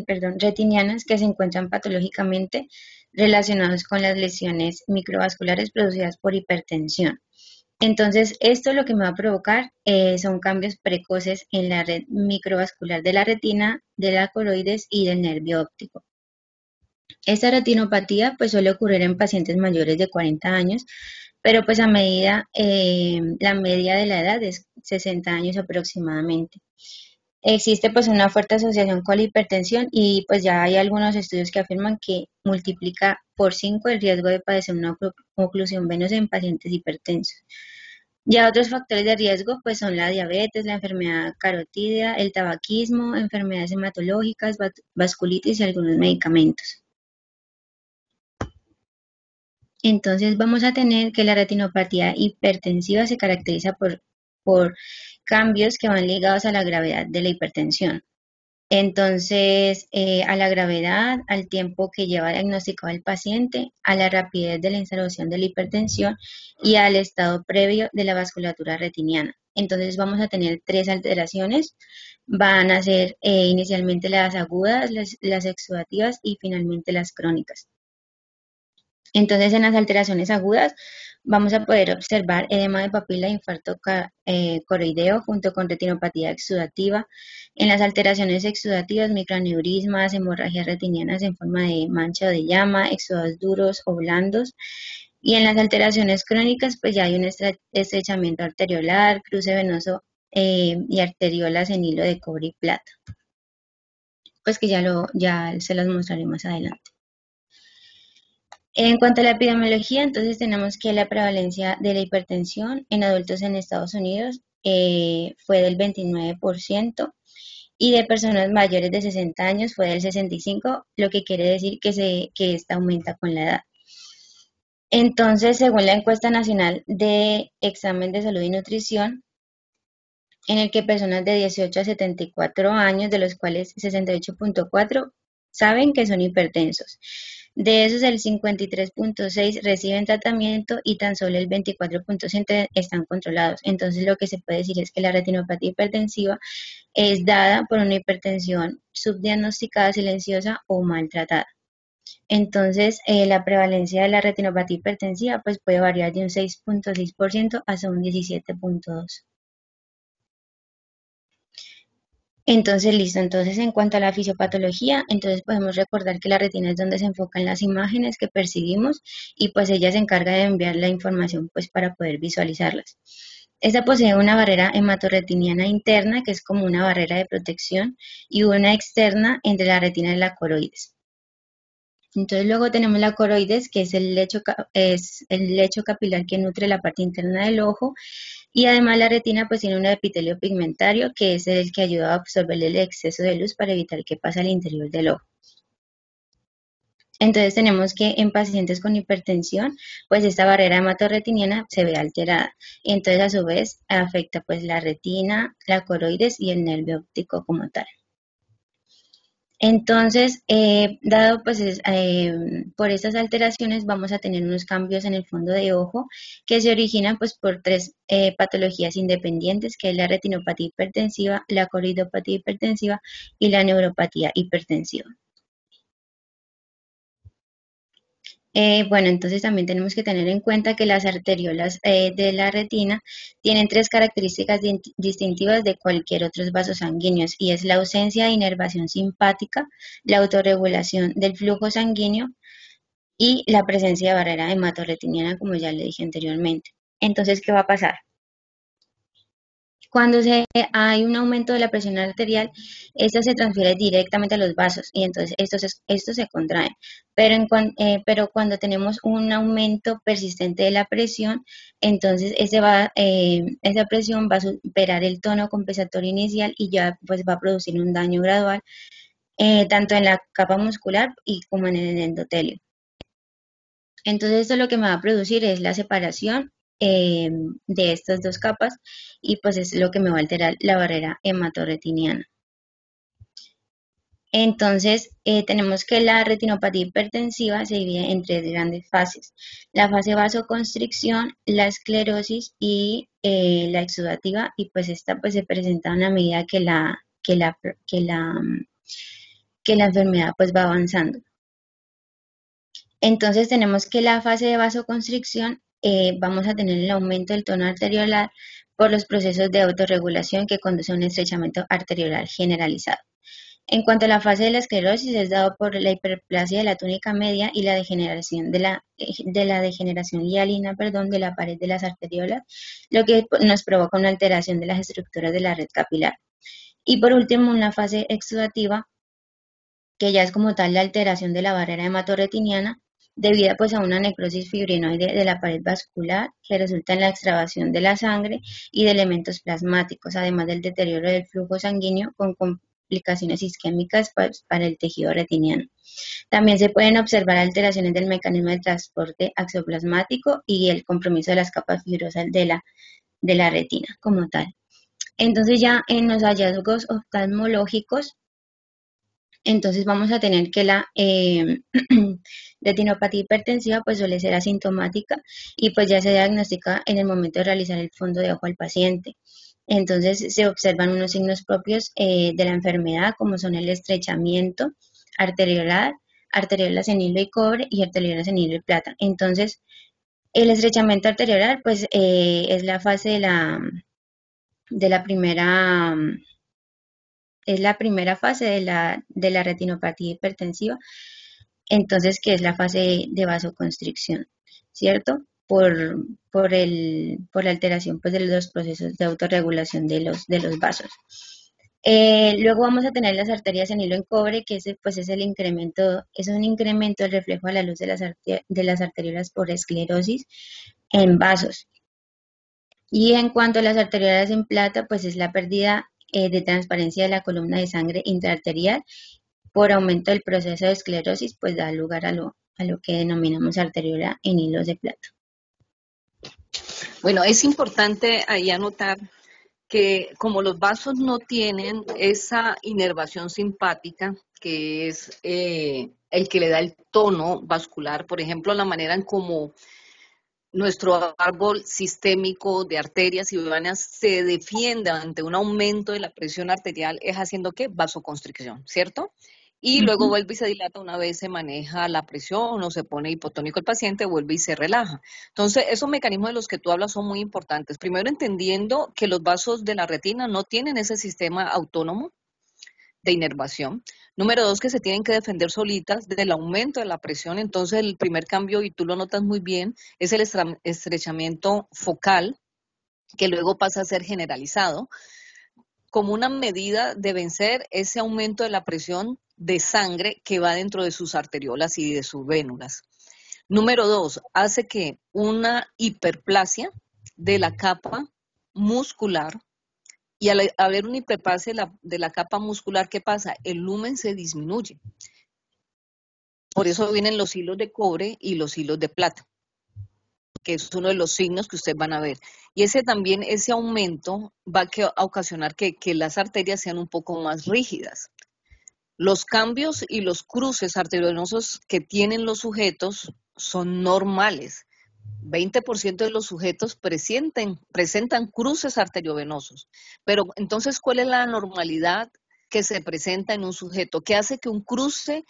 perdón, retinianas que se encuentran patológicamente relacionados con las lesiones microvasculares producidas por hipertensión. Entonces, esto lo que me va a provocar son cambios precoces en la red microvascular de la retina, de la coroides y del nervio óptico. Esta retinopatía pues suele ocurrir en pacientes mayores de 40 años, pero pues a medida, la media de la edad es 60 años aproximadamente. Existe pues una fuerte asociación con la hipertensión y pues ya hay algunos estudios que afirman que multiplica por 5 el riesgo de padecer una oclusión venosa en pacientes hipertensos. Ya otros factores de riesgo pues son la diabetes, la enfermedad carotídea, el tabaquismo, enfermedades hematológicas, vasculitis y algunos medicamentos. Entonces vamos a tener que la retinopatía hipertensiva se caracteriza por cambios que van ligados a la gravedad de la hipertensión. Entonces, a la gravedad, al tiempo que lleva diagnosticado el paciente, a la rapidez de la instalación de la hipertensión y al estado previo de la vasculatura retiniana. Entonces vamos a tener tres alteraciones. Van a ser inicialmente las agudas, las exudativas y finalmente las crónicas. Entonces, en las alteraciones agudas vamos a poder observar edema de papila, infarto coroideo junto con retinopatía exudativa. En las alteraciones exudativas, microaneurismas, hemorragias retinianas en forma de mancha o de llama, exudados duros o blandos. Y en las alteraciones crónicas, pues ya hay un estrechamiento arteriolar, cruce venoso y arteriolas en hilo de cobre y plata. Pues que ya se las mostraré más adelante. En cuanto a la epidemiología, entonces tenemos que la prevalencia de la hipertensión en adultos en Estados Unidos fue del 29% y de personas mayores de 60 años fue del 65%, lo que quiere decir que esta aumenta con la edad. Entonces, según la encuesta nacional de examen de salud y nutrición, en el que personas de 18 a 74 años, de los cuales 68.4 saben que son hipertensos. De esos, el 53.6 reciben tratamiento y tan solo el 24.7 están controlados. Entonces, lo que se puede decir es que la retinopatía hipertensiva es dada por una hipertensión subdiagnosticada, silenciosa o maltratada. Entonces, la prevalencia de la retinopatía hipertensiva pues, puede variar de un 6.6% hasta un 17.2%. Entonces, listo. Entonces, en cuanto a la fisiopatología, entonces podemos recordar que la retina es donde se enfocan las imágenes que percibimos y pues ella se encarga de enviar la información pues para poder visualizarlas. Esta posee una barrera hematorretiniana interna que es como una barrera de protección y una externa entre la retina y la coroides. Entonces luego tenemos la coroides, que es el lecho capilar que nutre la parte interna del ojo, y además la retina pues tiene un epitelio pigmentario que es el que ayuda a absorber el exceso de luz para evitar que pase al interior del ojo. Entonces tenemos que en pacientes con hipertensión, pues esta barrera hematorretiniana se ve alterada. Y entonces a su vez afecta pues la retina, la coroides y el nervio óptico como tal. Entonces, dado pues por estas alteraciones vamos a tener unos cambios en el fondo de ojo que se originan pues por tres patologías independientes, que es la retinopatía hipertensiva, la coroidopatía hipertensiva y la neuropatía hipertensiva. Bueno, entonces también tenemos que tener en cuenta que las arteriolas de la retina tienen tres características distintivas de cualquier otros vasos sanguíneos y es la ausencia de inervación simpática, la autorregulación del flujo sanguíneo y la presencia de barrera hematorretiniana, como ya le dije anteriormente. Entonces, ¿qué va a pasar? Cuando hay un aumento de la presión arterial, esta se transfiere directamente a los vasos y entonces estos se contraen. Pero cuando tenemos un aumento persistente de la presión, entonces esa presión va a superar el tono compensatorio inicial y ya pues va a producir un daño gradual, tanto en la capa muscular y como en el endotelio. Entonces esto lo que me va a producir es la separación de estas dos capas y pues es lo que me va a alterar la barrera hematorretiniana. Entonces tenemos que la retinopatía hipertensiva se divide en tres grandes fases. La fase vasoconstricción, la esclerosis y la exudativa y pues esta pues se presenta a una medida que la que la enfermedad pues va avanzando. Entonces tenemos que la fase de vasoconstricción vamos a tener el aumento del tono arteriolar por los procesos de autorregulación que conduce a un estrechamiento arteriolar generalizado. En cuanto a la fase de la esclerosis, es dado por la hiperplasia de la túnica media y la degeneración de la degeneración hialina, perdón, de la pared de las arteriolas, lo que nos provoca una alteración de las estructuras de la red capilar. Y por último, una fase exudativa, que ya es como tal la alteración de la barrera hematorretiniana, debida pues a una necrosis fibrinoide de la pared vascular que resulta en la extravasación de la sangre y de elementos plasmáticos, además del deterioro del flujo sanguíneo con complicaciones isquémicas para el tejido retiniano. También se pueden observar alteraciones del mecanismo de transporte axoplasmático y el compromiso de las capas fibrosas de la retina como tal. Entonces ya en los hallazgos oftalmológicos, entonces vamos a tener que la retinopatía hipertensiva pues suele ser asintomática y pues ya se diagnostica en el momento de realizar el fondo de ojo al paciente. Entonces se observan unos signos propios de la enfermedad como son el estrechamiento arteriolar, arteriolas en hilo y cobre y arteriolas en hilo y plata. Entonces el estrechamiento arteriolar pues es la fase de la primera es la primera fase de la retinopatía hipertensiva, entonces que es la fase de vasoconstricción, ¿cierto? Por la alteración pues, de los procesos de autorregulación de los vasos. Luego vamos a tener las arterias en hilo en cobre, que pues es el incremento, es un incremento del reflejo a la luz de las arteriolas por esclerosis en vasos. Y en cuanto a las arteriolas en plata, pues es la pérdida de transparencia de la columna de sangre intraarterial por aumento del proceso de esclerosis, pues da lugar a lo que denominamos arteriola en hilos de plata. Bueno, es importante ahí anotar que como los vasos no tienen esa inervación simpática, que es el que le da el tono vascular, por ejemplo, la manera en como nuestro árbol sistémico de arterias y venas se defiende ante un aumento de la presión arterial es haciendo ¿qué? Vasoconstricción, ¿cierto? Y luego vuelve y se dilata una vez se maneja la presión o se pone hipotónico el paciente, vuelve y se relaja. Entonces, esos mecanismos de los que tú hablas son muy importantes. Primero, entendiendo que los vasos de la retina no tienen ese sistema autónomo de inervación. Número dos, que se tienen que defender solitas del aumento de la presión. Entonces, el primer cambio, y tú lo notas muy bien, es el estrechamiento focal, que luego pasa a ser generalizado, como una medida de vencer ese aumento de la presión de sangre que va dentro de sus arteriolas y de sus vénulas. Número dos, hace que una hiperplasia de la capa muscular, y al haber una hiperplasia de la capa muscular, ¿qué pasa? El lumen se disminuye. Por eso vienen los hilos de cobre y los hilos de plata, que es uno de los signos que ustedes van a ver. Y ese aumento va a ocasionar que las arterias sean un poco más rígidas. Los cambios y los cruces arteriovenosos que tienen los sujetos son normales. 20% de los sujetos presentan cruces arteriovenosos. Pero entonces, ¿cuál es la normalidad que se presenta en un sujeto? ¿Qué hace que un cruce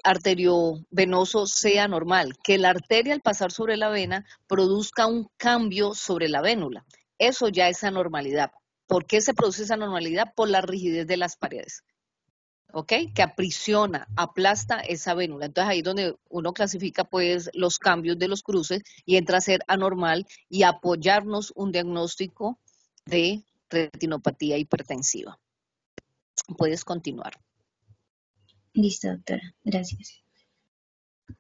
arteriovenoso sea normal? Que la arteria al pasar sobre la vena produzca un cambio sobre la vénula. Eso ya es anormalidad. ¿Por qué se produce esa anormalidad? Por la rigidez de las paredes. ¿Ok? Que aprisiona, aplasta esa vénula. Entonces ahí es donde uno clasifica pues los cambios de los cruces y entra a ser anormal y apoyarnos un diagnóstico de retinopatía hipertensiva. Puedes continuar. Listo, doctora. Gracias.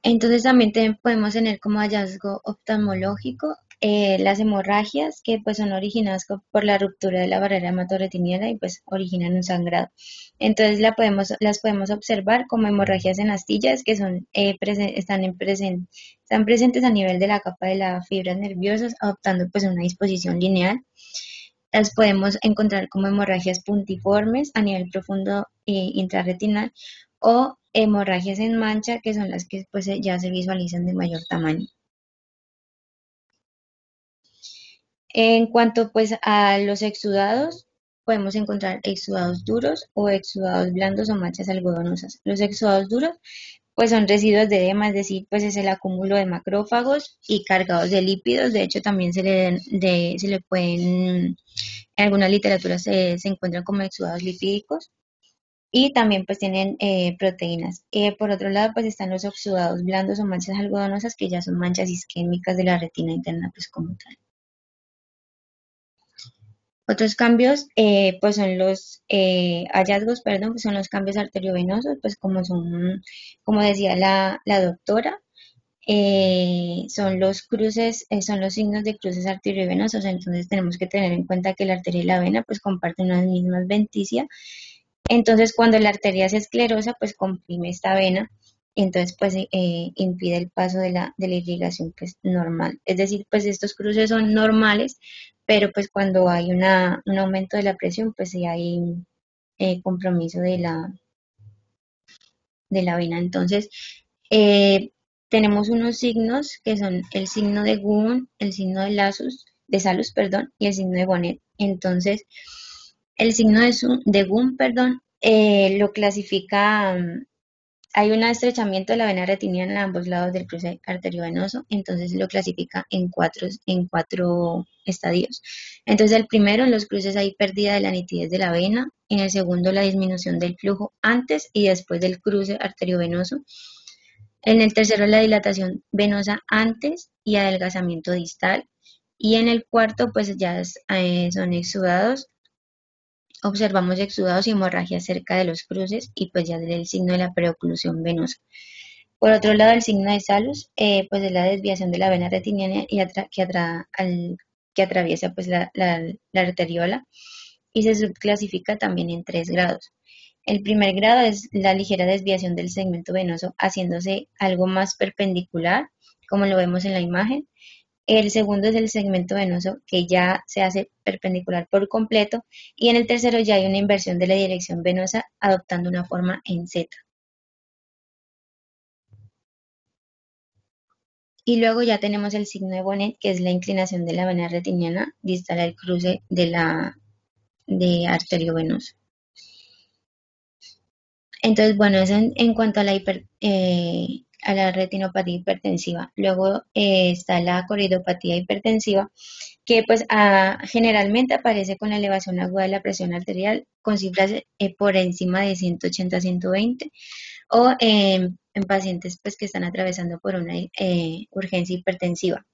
Entonces también podemos tener como hallazgo oftalmológico las hemorragias que pues son originadas por la ruptura de la barrera hematorretiniana y pues originan un sangrado. Entonces las podemos observar como hemorragias en astillas que son, están presentes a nivel de la capa de las fibras nerviosas adoptando pues una disposición lineal. Las podemos encontrar como hemorragias puntiformes a nivel profundo intrarretinal o hemorragias en mancha, que son las que pues, ya se visualizan de mayor tamaño. En cuanto pues a los exudados, podemos encontrar exudados duros o exudados blandos o manchas algodonosas. Los exudados duros pues son residuos de edema, es decir, pues es el acúmulo de macrófagos y cargados de lípidos. De hecho, también se le pueden, en algunas literaturas se encuentran como exudados lipídicos y también pues tienen proteínas. Por otro lado, pues están los exudados blandos o manchas algodonosas que ya son manchas isquémicas de la retina interna, pues como tal. Otros cambios, pues son los hallazgos, perdón, pues son los cambios arteriovenosos, pues como son, como decía la doctora, son los cruces, son los signos de cruces arteriovenosos. Entonces tenemos que tener en cuenta que la arteria y la vena pues comparten unas mismas venticias. Entonces cuando la arteria se esclerosa pues comprime esta vena, entonces pues impide el paso de la irrigación pues normal. Es decir, pues estos cruces son normales, pero pues cuando hay un aumento de la presión pues sí hay compromiso de la vena. Entonces, eh, tenemos unos signos que son el signo de Gunn, el signo de Salus, perdón, y el signo de Bonnet. Entonces, el signo de Gunn, perdón, lo clasifica, hay un estrechamiento de la vena retiniana en ambos lados del cruce arteriovenoso, entonces lo clasifica en cuatro estadios. Entonces, el primero, en los cruces hay pérdida de la nitidez de la vena, en el segundo, la disminución del flujo antes y después del cruce arteriovenoso, en el tercero, la dilatación venosa antes y adelgazamiento distal, y en el cuarto, pues ya son exudados. Observamos exudados y hemorragias cerca de los cruces y pues ya del signo de la preoclusión venosa. Por otro lado, el signo de Salus, pues es la desviación de la vena retiniana que atraviesa pues la arteriola y se subclasifica también en 3 grados. El primer grado es la ligera desviación del segmento venoso haciéndose algo más perpendicular, como lo vemos en la imagen. El segundo es el segmento venoso que ya se hace perpendicular por completo y en el tercero ya hay una inversión de la dirección venosa adoptando una forma en Z. Y luego ya tenemos el signo de Bonnet, que es la inclinación de la vena retiniana distal al cruce de arterio venoso. Entonces, bueno, eso en cuanto a a la retinopatía hipertensiva. Luego está la coridopatía hipertensiva, que pues generalmente aparece con la elevación aguda de la presión arterial con cifras por encima de 180-120 o en pacientes pues que están atravesando por una urgencia hipertensiva.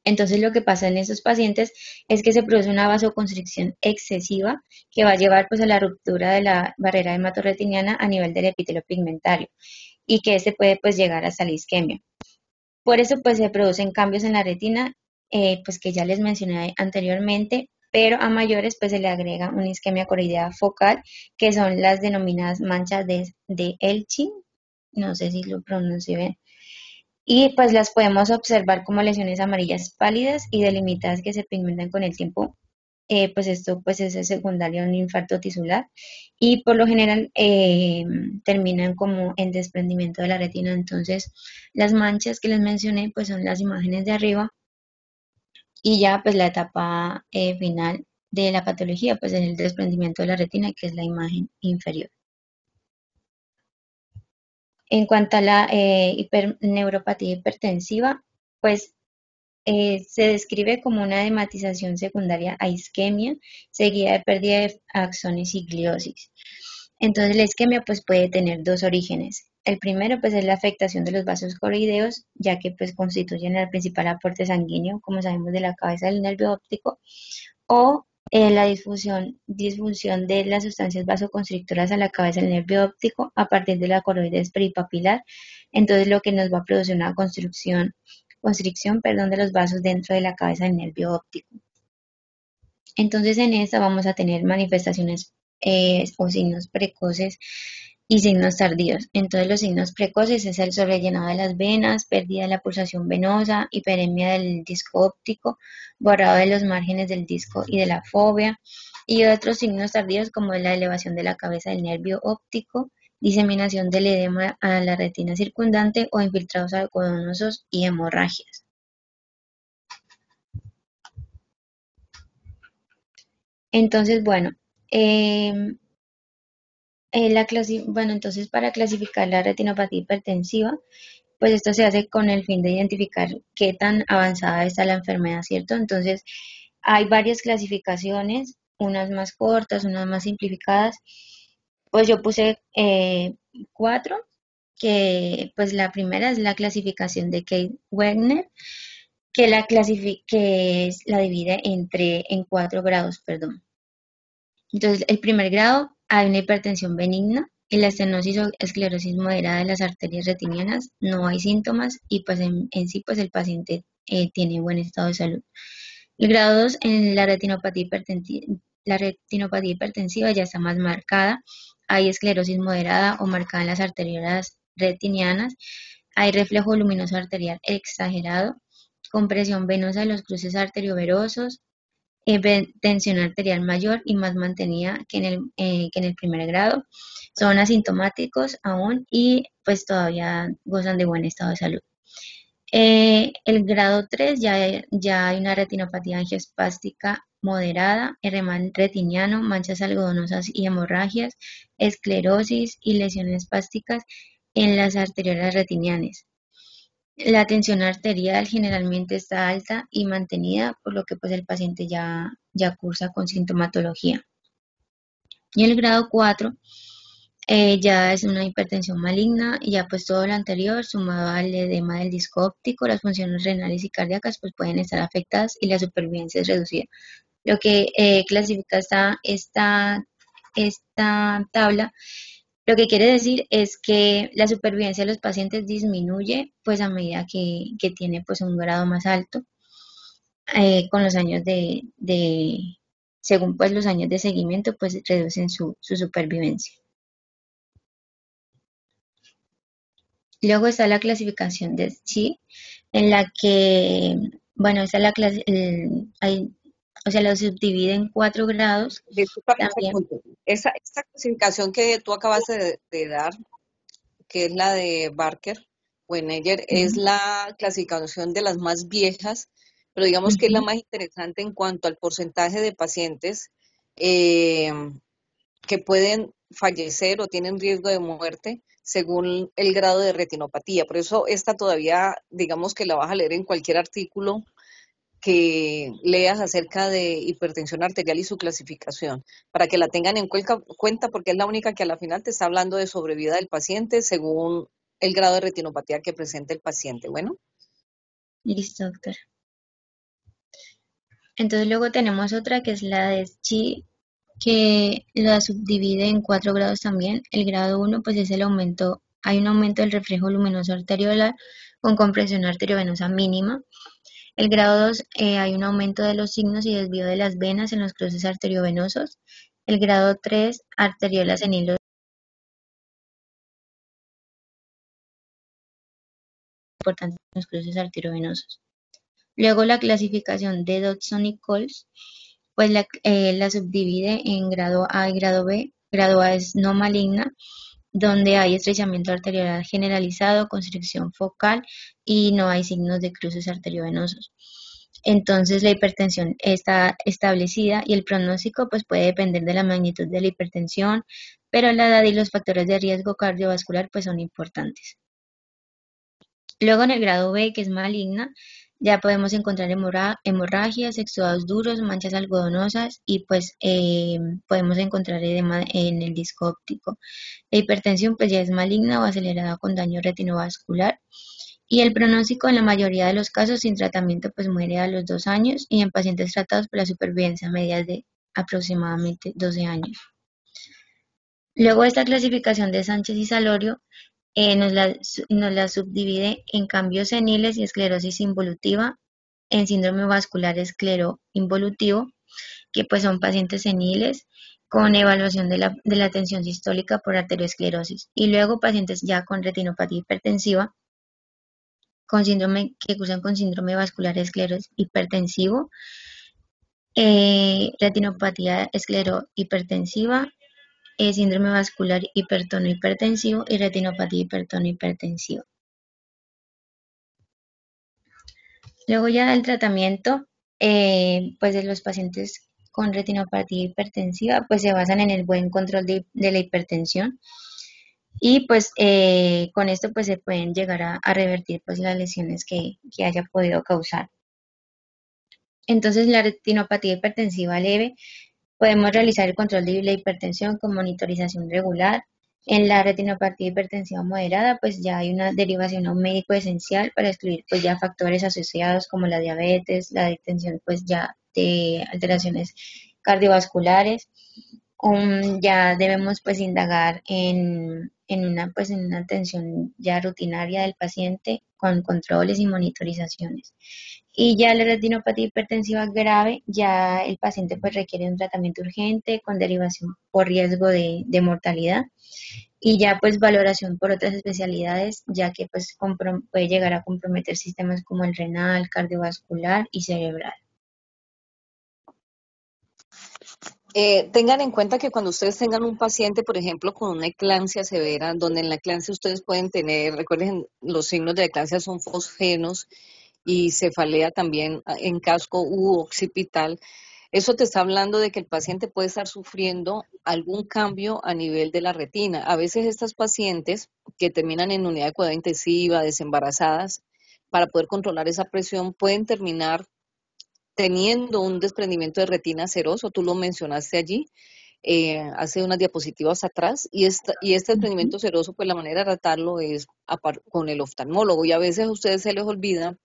Entonces lo que pasa en estos pacientes es que se produce una vasoconstricción excesiva que va a llevar pues a la ruptura de la barrera hematorretiniana a nivel del epitelio pigmentario y que este puede pues llegar hasta la isquemia. Por eso pues se producen cambios en la retina, pues que ya les mencioné anteriormente, pero a mayores pues se le agrega una isquemia coroidea focal, que son las denominadas manchas de Elchi, no sé si lo pronuncio bien, y pues las podemos observar como lesiones amarillas pálidas y delimitadas que se pigmentan con el tiempo. Pues esto pues es secundario a un infarto tisular y por lo general terminan como en desprendimiento de la retina. Entonces las manchas que les mencioné pues son las imágenes de arriba y ya pues la etapa final de la patología pues es el desprendimiento de la retina, que es la imagen inferior. En cuanto a la neuropatía hipertensiva, pues se describe como una dematización secundaria a isquemia, seguida de pérdida de axones y gliosis. Entonces la isquemia pues puede tener dos orígenes. El primero pues es la afectación de los vasos coroideos, ya que pues constituyen el principal aporte sanguíneo, como sabemos, de la cabeza del nervio óptico, o la disfunción de las sustancias vasoconstrictoras a la cabeza del nervio óptico a partir de la coroides peripapilar. Entonces lo que nos va a producir una constricción, perdón, de los vasos dentro de la cabeza del nervio óptico. Entonces en esta vamos a tener manifestaciones o signos precoces y signos tardíos. Entonces los signos precoces es el sobrellenado de las venas, pérdida de la pulsación venosa, hiperemia del disco óptico, borrado de los márgenes del disco y de la fovea, y otros signos tardíos como la elevación de la cabeza del nervio óptico, diseminación del edema a la retina circundante o infiltrados algodonosos y hemorragias. Entonces, bueno, em, bueno, entonces para clasificar la retinopatía hipertensiva, pues esto se hace con el fin de identificar qué tan avanzada está la enfermedad, ¿cierto? Entonces, hay varias clasificaciones, unas más cortas, unas más simplificadas. Pues yo puse cuatro, que pues la primera es la clasificación de Kate Wagner, que la divide en 4 grados, perdón. Entonces, el primer grado hay una hipertensión benigna y la estenosis o esclerosis moderada de las arterias retinianas, no hay síntomas y pues en sí pues el paciente tiene buen estado de salud. El grado 2 en la retinopatía hipertensiva ya está más marcada, hay esclerosis moderada o marcada en las arterias retinianas, hay reflejo luminoso arterial exagerado, compresión venosa de los cruces arterioverosos, tensión arterial mayor y más mantenida que en el primer grado. Son asintomáticos aún y pues todavía gozan de buen estado de salud. El grado 3 ya hay una retinopatía angiospástica moderada, edema retiniano, manchas algodonosas y hemorragias, esclerosis y lesiones espásticas en las arteriolas retinianas. La tensión arterial generalmente está alta y mantenida, por lo que pues el paciente ya cursa con sintomatología. Y el grado 4 ya es una hipertensión maligna y ya pues todo lo anterior sumado al edema del disco óptico, las funciones renales y cardíacas pues pueden estar afectadas y la supervivencia es reducida. Lo que clasifica esta tabla, lo que quiere decir es que la supervivencia de los pacientes disminuye pues a medida que tiene pues un grado más alto con los años según pues los años de seguimiento pues reducen su supervivencia. Luego está la clasificación de Chi, en la que, bueno, esta es la clase, o sea, lo subdivide en 4 grados Disculpa un también. segundo. Esta clasificación que tú acabas de dar, que es la de Barker Weinegger, es Ujú, la clasificación de las más viejas, pero digamos que es la ujú. más interesante en cuanto al porcentaje de pacientes eh, que pueden fallecer o tienen riesgo de muerte según el grado de retinopatía. Por eso esta todavía, digamos que la vas a leer en cualquier artículo que leas acerca de hipertensión arterial y su clasificación, para que la tengan en cuenta porque es la única que a la final te está hablando de sobrevida del paciente según el grado de retinopatía que presenta el paciente. Bueno, Listo, doctor. Entonces luego tenemos otra que es la de Chi, que la subdivide en 4 grados también. El grado 1 pues es el aumento, hay un aumento del reflejo luminoso arteriolar con compresión arteriovenosa mínima. El grado 2 hay un aumento de los signos y desvío de las venas en los cruces arteriovenosos. El grado 3 arteriolas en hilos importantes en los cruces arteriovenosos. Luego la clasificación de Dodson y Coles, pues la subdivide en grado A y grado B. Grado A es no maligna, donde hay estrechamiento arterial generalizado, constricción focal y no hay signos de cruces arteriovenosos. Entonces la hipertensión está establecida y el pronóstico pues puede depender de la magnitud de la hipertensión, pero la edad y los factores de riesgo cardiovascular pues son importantes. Luego en el grado B, que es maligna, ya podemos encontrar hemorragias, exudados duros, manchas algodonosas y pues podemos encontrar edema en el disco óptico. La hipertensión pues ya es maligna o acelerada con daño retinovascular y el pronóstico en la mayoría de los casos sin tratamiento pues muere a los 2 años y en pacientes tratados por la supervivencia media es de aproximadamente 12 años. Luego esta clasificación de Sánchez y Salorio nos la subdivide en cambios seniles y esclerosis involutiva, en síndrome vascular escleroinvolutivo, que pues son pacientes seniles con evaluación de la tensión sistólica por arteriosclerosis, y luego pacientes ya con retinopatía hipertensiva, que cursan con síndrome vascular hipertensivo, retinopatía esclerohipertensiva, síndrome vascular hipertono hipertensivo y retinopatía hipertono hipertensiva. Luego ya del tratamiento, pues de los pacientes con retinopatía hipertensiva pues se basan en el buen control de la hipertensión y pues con esto pues se pueden llegar a revertir pues las lesiones que haya podido causar. Entonces la retinopatía hipertensiva leve podemos realizar el control de la hipertensión con monitorización regular. En la retinopatía hipertensiva moderada, pues ya hay una derivación a un médico esencial para excluir pues ya factores asociados como la diabetes, la hipertensión pues ya de alteraciones cardiovasculares. Ya debemos pues indagar en una atención ya rutinaria del paciente con controles y monitorizaciones. Y ya la retinopatía hipertensiva grave, ya el paciente pues requiere un tratamiento urgente con derivación por riesgo de mortalidad y ya pues valoración por otras especialidades, ya que pues puede llegar a comprometer sistemas como el renal, cardiovascular y cerebral. Tengan en cuenta que cuando ustedes tengan un paciente, por ejemplo, con una eclampsia severa, donde en la eclampsia ustedes pueden tener, recuerden, los signos de la eclampsia son fosgenos y cefalea también en casco u occipital, eso te está hablando de que el paciente puede estar sufriendo algún cambio a nivel de la retina. A veces estas pacientes que terminan en unidad de cuidado intensiva, desembarazadas, para poder controlar esa presión, pueden terminar teniendo un desprendimiento de retina seroso, tú lo mencionaste allí, hace unas diapositivas atrás, y este desprendimiento seroso, pues la manera de tratarlo es con el oftalmólogo, y a veces a ustedes se les olvida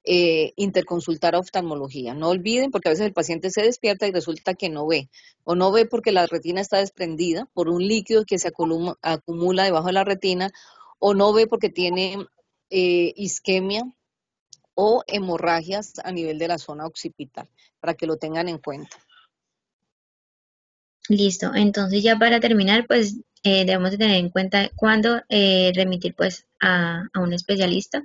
interconsultar a oftalmología. No olviden, porque a veces el paciente se despierta y resulta que no ve, o no ve porque la retina está desprendida por un líquido que se acumula debajo de la retina, o no ve porque tiene isquemia o hemorragias a nivel de la zona occipital, para que lo tengan en cuenta. Listo, entonces ya para terminar, pues debemos de tener en cuenta cuándo remitir pues a un especialista.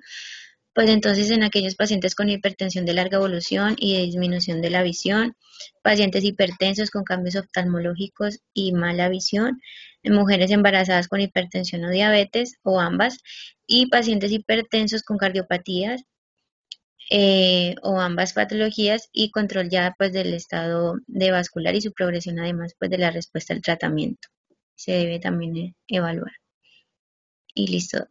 Pues entonces en aquellos pacientes con hipertensión de larga evolución y de disminución de la visión, pacientes hipertensos con cambios oftalmológicos y mala visión, mujeres embarazadas con hipertensión o diabetes o ambas, y pacientes hipertensos con cardiopatías o ambas patologías y control ya pues del estado de vascular y su progresión además pues de la respuesta al tratamiento. Se debe también evaluar. Y listo.